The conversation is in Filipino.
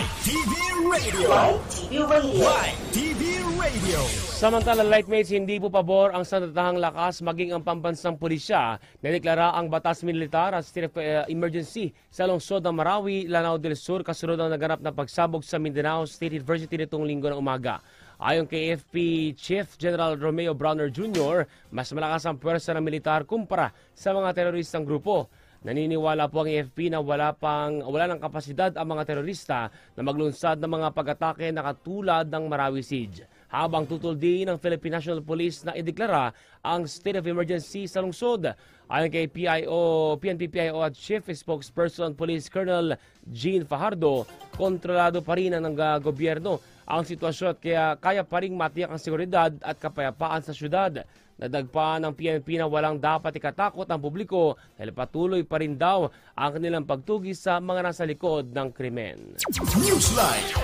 TV Radio. TV Radio. Samantala, Lightmates, hindi po pabor ang sandatahang lakas maging ang pambansang pulisya na deklara ang batas militar at state of emergency sa lungsod ng Marawi, Lanao del Sur kasunod ang naganap na pagsabog sa Mindanao State University nitong linggo ng umaga. Ayon kay AFP Chief General Romeo Browner Jr., mas malakas ang puwersa ng militar kumpara sa mga teroristang grupo. Naniniwala po ang AFP na wala ng kapasidad ang mga terorista na maglunsad ng mga pag-atake na katulad ng Marawi Siege. Habang tutol din ng Philippine National Police na ideklara ang state of emergency sa lungsod. Ayon kay PNP-PIO at Chief Spokesperson Police Colonel Jean Fajardo, kontrolado pa rin ng gobyerno ang sitwasyon at kaya pa rin matiyak ang seguridad at kapayapaan sa syudad. Nadagpa ng PNP na walang dapat ikatakot ang publiko dahil patuloy pa rin daw ang kanilang pagtugis sa mga nasa likod ng krimen. Newsline.